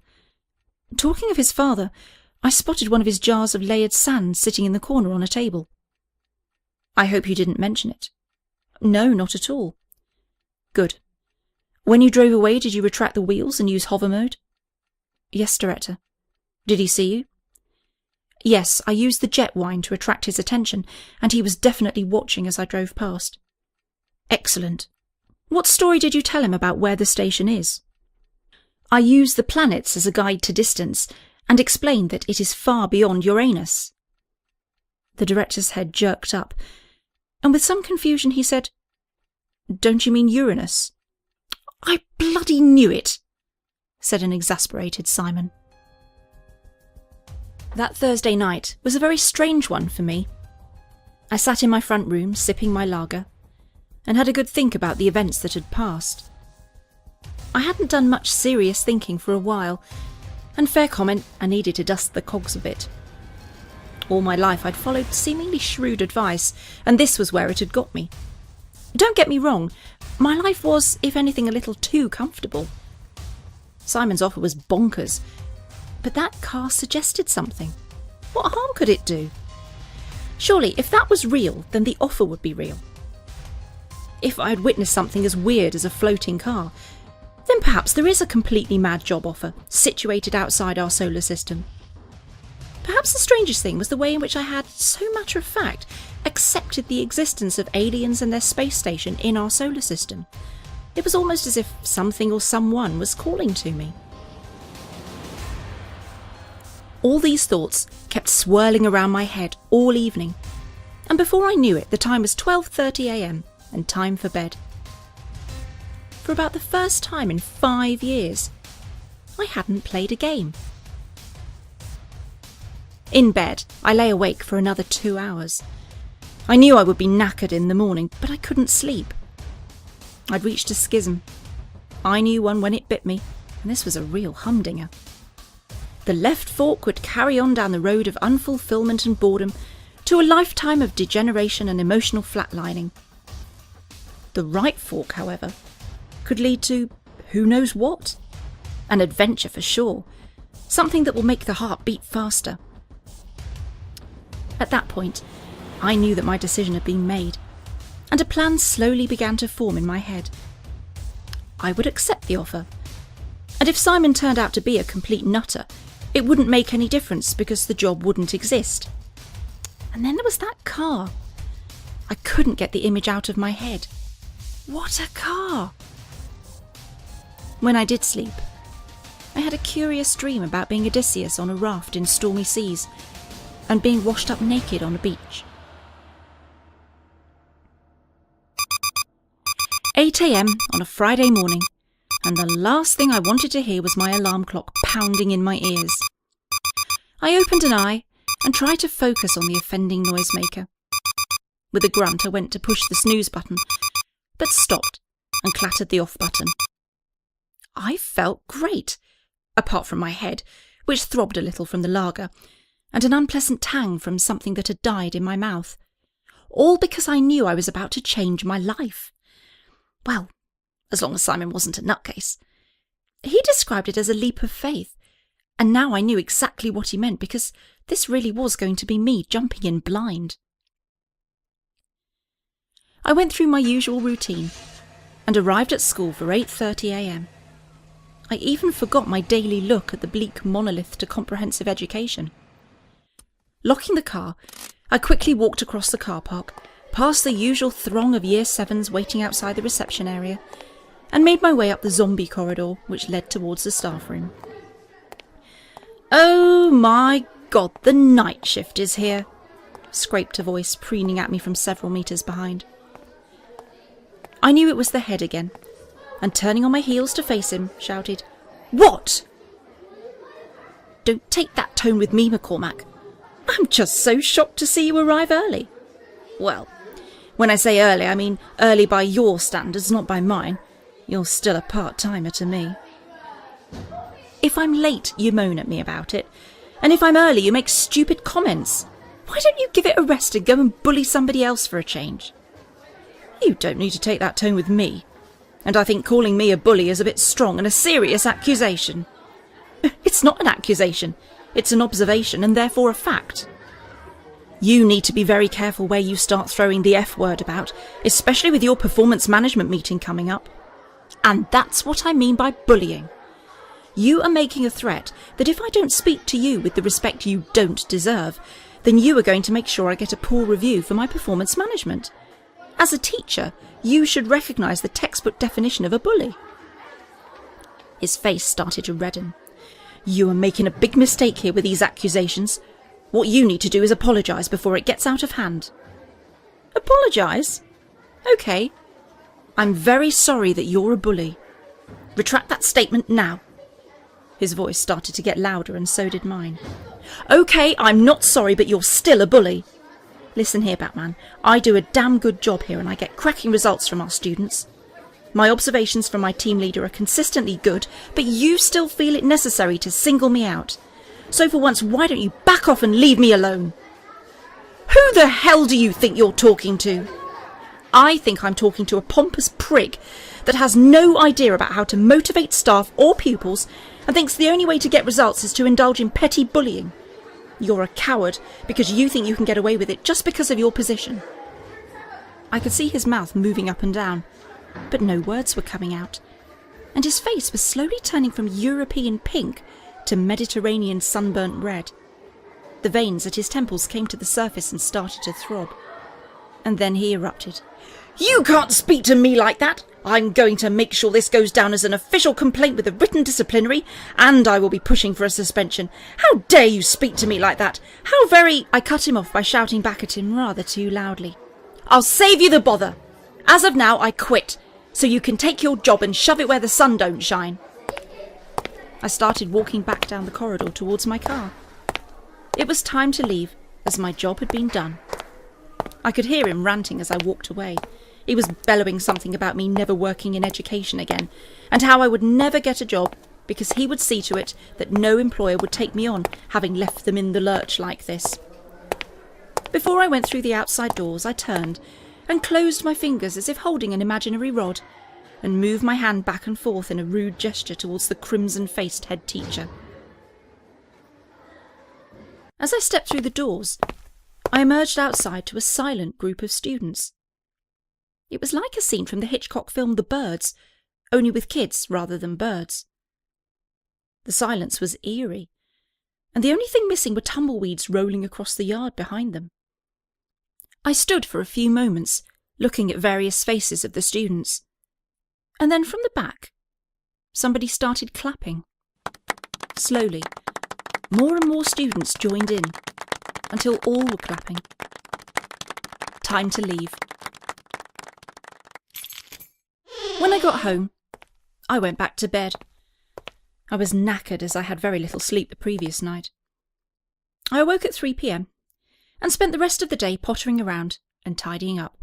Talking of his father, I spotted one of his jars of layered sand sitting in the corner on a table." "I hope you didn't mention it." "No, not at all." "Good. When you drove away, did you retract the wheels and use hover mode?" "Yes, Director." "Did he see you?" Yes, I used the jet wine to attract his attention, and he was definitely watching as I drove past. Excellent. What story did you tell him about where the station is? I used the planets as a guide to distance, and explained that it is far beyond Uranus. The director's head jerked up, and with some confusion he said, "Don't you mean Uranus?" "I bloody knew it," said an exasperated Simon. That Thursday night was a very strange one for me. I sat in my front room sipping my lager, and had a good think about the events that had passed. I hadn't done much serious thinking for a while, and fair comment, I needed to dust the cogs a bit. All my life I'd followed seemingly shrewd advice, and this was where it had got me. Don't get me wrong, my life was, if anything, a little too comfortable. Simon's offer was bonkers, but that car suggested something. What harm could it do? Surely, if that was real, then the offer would be real. If I had witnessed something as weird as a floating car, then perhaps there is a completely mad job offer situated outside our solar system. Perhaps the strangest thing was the way in which I had, so matter of fact, accepted the existence of aliens and their space station in our solar system. It was almost as if something or someone was calling to me. All these thoughts kept swirling around my head all evening, and before I knew it, the time was 12:30 a.m. and time for bed. For about the first time in 5 years, I hadn't played a game. In bed, I lay awake for another 2 hours. I knew I would be knackered in the morning, but I couldn't sleep. I'd reached a schism. I knew one when it bit me, and this was a real humdinger. The left fork would carry on down the road of unfulfillment and boredom to a lifetime of degeneration and emotional flatlining. The right fork, however, could lead to who knows what? An adventure for sure, something that will make the heart beat faster. At that point, I knew that my decision had been made, and a plan slowly began to form in my head. I would accept the offer, and if Simon turned out to be a complete nutter, it wouldn't make any difference because the job wouldn't exist. And then there was that car. I couldn't get the image out of my head. What a car! When I did sleep, I had a curious dream about being Odysseus on a raft in stormy seas and being washed up naked on a beach. 8 a.m. on a Friday morning, and the last thing I wanted to hear was my alarm clock pounding in my ears. I opened an eye and tried to focus on the offending noisemaker. With a grunt, I went to push the snooze button, but stopped and clattered the off button. I felt great, apart from my head, which throbbed a little from the lager, and an unpleasant tang from something that had died in my mouth. All because I knew I was about to change my life. Well, as long as Simon wasn't a nutcase. He described it as a leap of faith, and now I knew exactly what he meant because this really was going to be me jumping in blind. I went through my usual routine and arrived at school for 8:30 a.m. I even forgot my daily look at the bleak monolith to comprehensive education. Locking the car, I quickly walked across the car park, past the usual throng of Year 7s waiting outside the reception area, and made my way up the zombie corridor which led towards the staff room. "Oh my God, the night shift is here," scraped a voice preening at me from several metres behind. I knew it was the head again, and turning on my heels to face him, shouted, "What?" "Don't take that tone with me, McCormack. I'm just so shocked to see you arrive early." "Well, when I say early, I mean early by your standards, not by mine. You're still a part-timer to me." "If I'm late, you moan at me about it, and if I'm early, you make stupid comments. Why don't you give it a rest and go and bully somebody else for a change?" "You don't need to take that tone with me, and I think calling me a bully is a bit strong and a serious accusation." "It's not an accusation. It's an observation and therefore a fact. You need to be very careful where you start throwing the F word about, especially with your performance management meeting coming up. And that's what I mean by bullying. You are making a threat that if I don't speak to you with the respect you don't deserve, then you are going to make sure I get a poor review for my performance management. As a teacher, you should recognise the textbook definition of a bully. His face started to redden. You are making a big mistake here with these accusations. What you need to do is apologise before it gets out of hand. Apologise? OK. I'm very sorry that you're a bully. Retract that statement now. His voice started to get louder and so did mine. OK, I'm not sorry, but you're still a bully. Listen here, Batman. I do a damn good job here and I get cracking results from our students. My observations from my team leader are consistently good, but you still feel it necessary to single me out. So for once, why don't you back off and leave me alone? Who the hell do you think you're talking to? I think I'm talking to a pompous prig that has no idea about how to motivate staff or pupils and thinks the only way to get results is to indulge in petty bullying. You're a coward because you think you can get away with it just because of your position. I could see his mouth moving up and down, but no words were coming out, and his face was slowly turning from European pink to Mediterranean sunburnt red. The veins at his temples came to the surface and started to throb. And then he erupted. You can't speak to me like that! I'm going to make sure this goes down as an official complaint with a written disciplinary, and I will be pushing for a suspension. How dare you speak to me like that? How very... I cut him off by shouting back at him rather too loudly. I'll save you the bother. As of now, I quit, so you can take your job and shove it where the sun don't shine. I started walking back down the corridor towards my car. It was time to leave, as my job had been done. I could hear him ranting as I walked away. He was bellowing something about me never working in education again, and how I would never get a job because he would see to it that no employer would take me on, having left them in the lurch like this. Before I went through the outside doors, I turned and closed my fingers as if holding an imaginary rod, and moved my hand back and forth in a rude gesture towards the crimson-faced head teacher. As I stepped through the doors, I emerged outside to a silent group of students. It was like a scene from the Hitchcock film The Birds, only with kids rather than birds. The silence was eerie, and the only thing missing were tumbleweeds rolling across the yard behind them. I stood for a few moments, looking at various faces of the students, and then from the back, somebody started clapping. Slowly, more and more students joined in, until all were clapping. Time to leave. When I got home, I went back to bed. I was knackered as I had very little sleep the previous night. I awoke at 3 p.m. and spent the rest of the day pottering around and tidying up.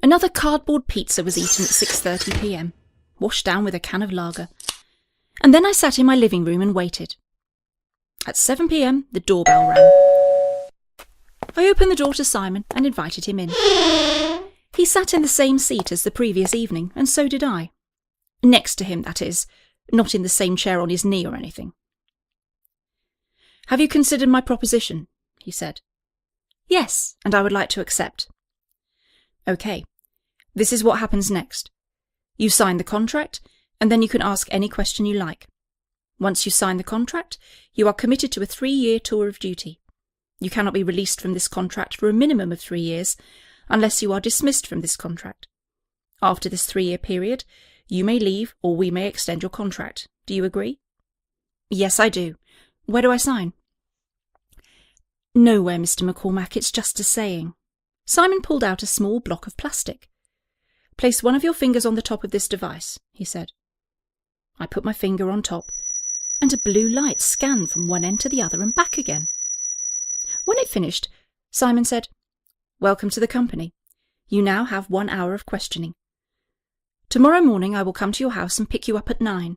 Another cardboard pizza was eaten at 6:30 p.m, washed down with a can of lager, and then I sat in my living room and waited. At 7 p.m, the doorbell rang. I opened the door to Simon and invited him in. He sat in the same seat as the previous evening, and so did I. Next to him, that is, not in the same chair on his knee or anything. Have you considered my proposition? He said. Yes, and I would like to accept. OK. This is what happens next. You sign the contract, and then you can ask any question you like. Once you sign the contract, you are committed to a 3-year tour of duty. You cannot be released from this contract for a minimum of 3 years, unless you are dismissed from this contract. After this 3-year period, you may leave or we may extend your contract. Do you agree? Yes, I do. Where do I sign? Nowhere, Mr. McCormack, it's just a saying. Simon pulled out a small block of plastic. Place one of your fingers on the top of this device, he said. I put my finger on top, and a blue light scanned from one end to the other and back again. When it finished, Simon said, Welcome to the company. You now have 1 hour of questioning. Tomorrow morning I will come to your house and pick you up at 9.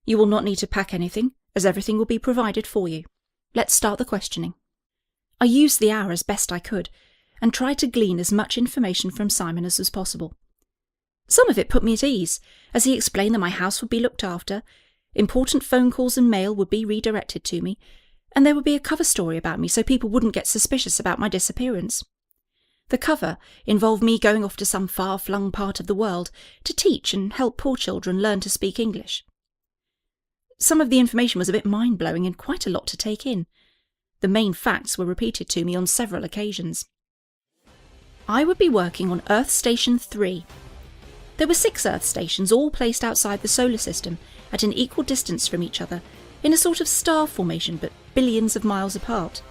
You will not need to pack anything, as everything will be provided for you. Let's start the questioning. I used the hour as best I could, and tried to glean as much information from Simon as was possible. Some of it put me at ease, as he explained that my house would be looked after, important phone calls and mail would be redirected to me, and there would be a cover story about me so people wouldn't get suspicious about my disappearance. The cover involved me going off to some far-flung part of the world to teach and help poor children learn to speak English. Some of the information was a bit mind-blowing and quite a lot to take in. The main facts were repeated to me on several occasions. I would be working on Earth Station 3. There were 6 Earth stations, all placed outside the solar system at an equal distance from each other, in a sort of star formation but billions of miles apart.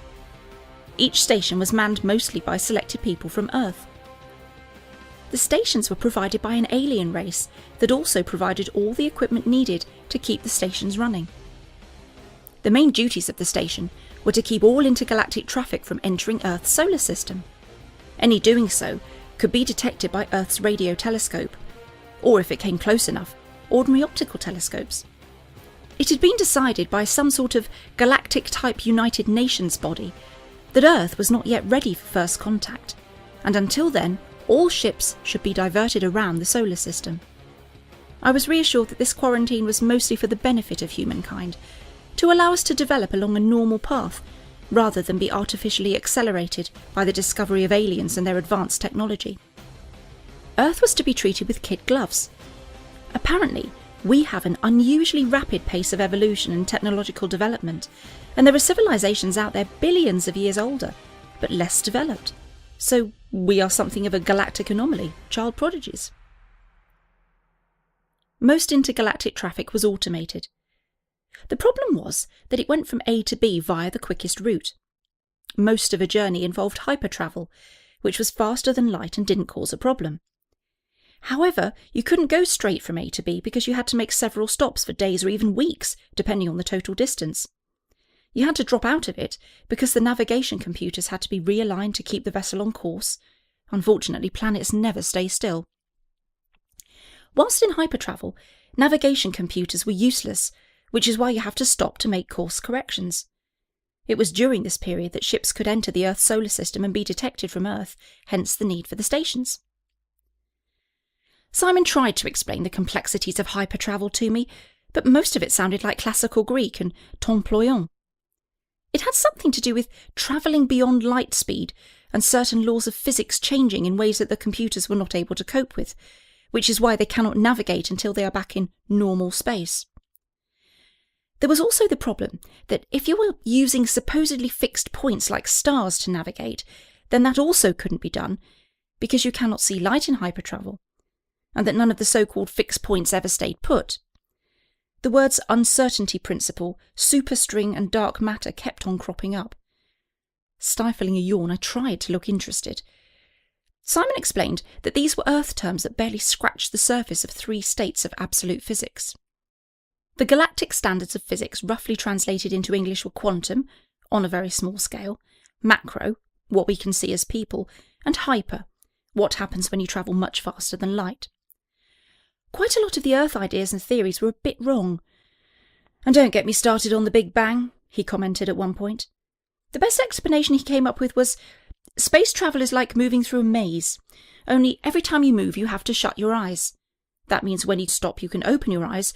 Each station was manned mostly by selected people from Earth. The stations were provided by an alien race that also provided all the equipment needed to keep the stations running. The main duties of the station were to keep all intergalactic traffic from entering Earth's solar system. Any doing so could be detected by Earth's radio telescope, or if it came close enough, ordinary optical telescopes. It had been decided by some sort of galactic-type United Nations body that Earth was not yet ready for first contact, and until then, all ships should be diverted around the solar system. I was reassured that this quarantine was mostly for the benefit of humankind, to allow us to develop along a normal path, rather than be artificially accelerated by the discovery of aliens and their advanced technology. Earth was to be treated with kid gloves. Apparently, we have an unusually rapid pace of evolution and technological development, and there are civilizations out there billions of years older, but less developed. So we are something of a galactic anomaly, child prodigies. Most intergalactic traffic was automated. The problem was that it went from A to B via the quickest route. Most of a journey involved hypertravel, which was faster than light and didn't cause a problem. However, you couldn't go straight from A to B because you had to make several stops for days or even weeks, depending on the total distance. You had to drop out of it because the navigation computers had to be realigned to keep the vessel on course. Unfortunately, planets never stay still. Whilst in hypertravel, navigation computers were useless, which is why you have to stop to make course corrections. It was during this period that ships could enter the Earth's solar system and be detected from Earth, hence the need for the stations. Simon tried to explain the complexities of hypertravel to me, but most of it sounded like classical Greek and temployant. It had something to do with travelling beyond light speed and certain laws of physics changing in ways that the computers were not able to cope with, which is why they cannot navigate until they are back in normal space. There was also the problem that if you were using supposedly fixed points like stars to navigate, then that also couldn't be done because you cannot see light in hypertravel, and that none of the so-called fixed points ever stayed put. The words uncertainty principle, superstring and dark matter kept on cropping up. Stifling a yawn, I tried to look interested. Simon explained that these were Earth terms that barely scratched the surface of 3 states of absolute physics. The galactic standards of physics roughly translated into English were quantum, on a very small scale, macro, what we can see as people, and hyper, what happens when you travel much faster than light. Quite a lot of the Earth ideas and theories were a bit wrong. And don't get me started on the Big Bang, he commented at one point. The best explanation he came up with was, space travel is like moving through a maze, only every time you move you have to shut your eyes. That means when you stop you can open your eyes,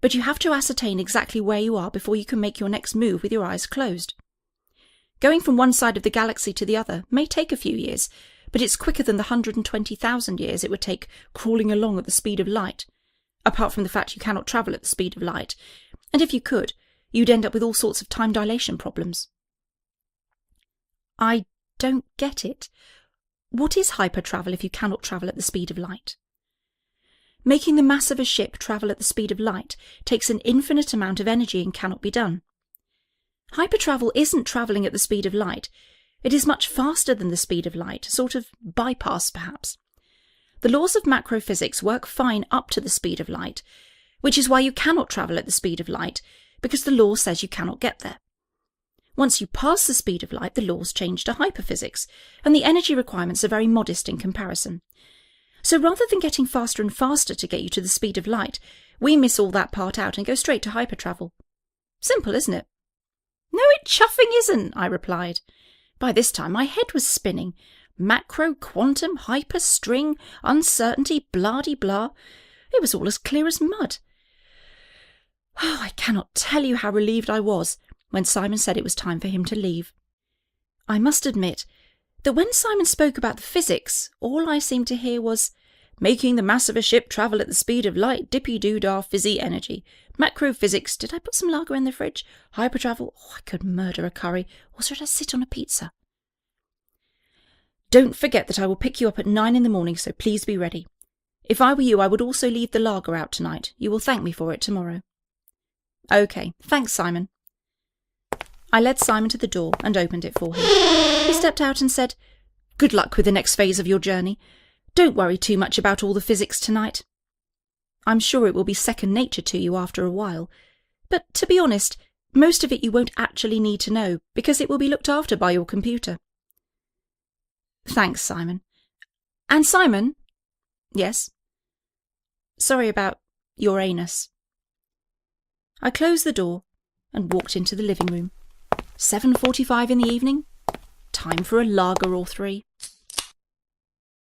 but you have to ascertain exactly where you are before you can make your next move with your eyes closed. Going from one side of the galaxy to the other may take a few years, but it's quicker than the 120,000 years it would take crawling along at the speed of light, apart from the fact you cannot travel at the speed of light, and if you could, you'd end up with all sorts of time dilation problems. I don't get it. What is hypertravel if you cannot travel at the speed of light? Making the mass of a ship travel at the speed of light takes an infinite amount of energy and cannot be done. Hypertravel isn't travelling at the speed of light. It is much faster than the speed of light, a sort of bypass perhaps. The laws of macrophysics work fine up to the speed of light, which is why you cannot travel at the speed of light, because the law says you cannot get there. Once you pass the speed of light, the laws change to hyperphysics, and the energy requirements are very modest in comparison. So rather than getting faster and faster to get you to the speed of light, we miss all that part out and go straight to hypertravel. Simple, isn't it? No, it chuffing isn't, I replied. By this time my head was spinning. Macro, quantum, hyper, string, uncertainty, blah-de-blah. It was all as clear as mud. Oh, I cannot tell you how relieved I was when Simon said it was time for him to leave. I must admit that when Simon spoke about the physics, all I seemed to hear was, Making the mass of a ship travel at the speed of light, dippy-doo-dah, fizzy energy. Macrophysics. Did I put some lager in the fridge? Hypertravel. Oh, I could murder a curry. Or should I sit on a pizza? Don't forget that I will pick you up at 9 in the morning, so please be ready. If I were you, I would also leave the lager out tonight. You will thank me for it tomorrow. OK, thanks, Simon. I led Simon to the door and opened it for him. He stepped out and said, Good luck with the next phase of your journey. Don't worry too much about all the physics tonight. I'm sure it will be second nature to you after a while. But to be honest, most of it you won't actually need to know, because it will be looked after by your computer. Thanks, Simon. And Simon? Yes? Sorry about Uranus. I closed the door and walked into the living room. 7:45 in the evening? Time for a lager or three.